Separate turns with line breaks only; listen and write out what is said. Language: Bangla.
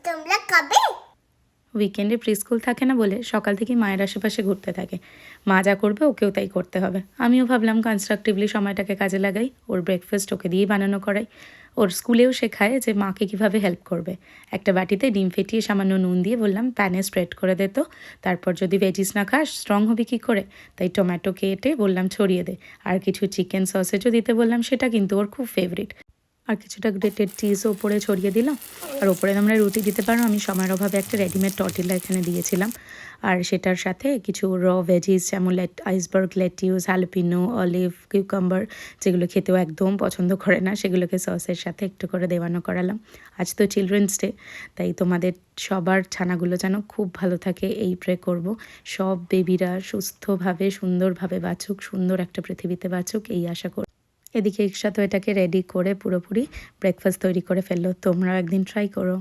তোমরা কবে?
উইকেন্ডে প্রি স্কুল থাকে না বলে সকাল থেকে মায়ের আশেপাশে ঘুরতে থাকে। মা যা করবে ওকেও তাই করতে হবে। আমিও ভাবলাম কনস্ট্রাকটিভলি সময়টাকে কাজে লাগাই, ওর ব্রেকফাস্ট ওকে দিয়েই বানানো করাই। ওর স্কুলেও শেখায় যে মাকে কীভাবে হেল্প করবে। একটা বাটিতে ডিম ফেটিয়ে সামান্য নুন দিয়ে বললাম প্যানে স্প্রেড করে দে তো, তারপর যদি ভেজিস না খাস স্ট্রং হবি কী করে, তাই টমেটো কেটে বললাম ছড়িয়ে দে। আর কিছু চিকেন সসেজও দিতে বললাম, সেটা কিন্তু ওর খুব ফেভারিট। আর কিছুটা গ্রেটেড চিজও ওপরে ছড়িয়ে দিলাম। আর ওপরে তোমরা রুটি দিতে পারো, আমি সময়ের অভাবে একটা রেডিমেড টর্টিলা এখানে দিয়েছিলাম। আর সেটার সাথে কিছু র ভেজিস যেমন আইসবার্গ, লেটিউস, হ্যালাপিনো, অলিভ, কিউকাম্বার, যেগুলো খেতেও একদম পছন্দ করে না, সেগুলোকে সসের সাথে একটু করে দেওয়ানো করালাম। আজ তো চিলড্রেন্স ডে, তাই তোমাদের সবার ছানাগুলো যেন খুব ভালো থাকে এই প্রে করব। সব বেবিরা সুস্থভাবে সুন্দরভাবে বাঁচুক, সুন্দর একটা পৃথিবীতে বাঁচুক, এই আশা করি। এদিকে ইকশা তো এটাকে রেডি করে পুরোপুরি ব্রেকফাস্ট তৈরি করে ফেললো। তোমরাও একদিন ট্রাই করো।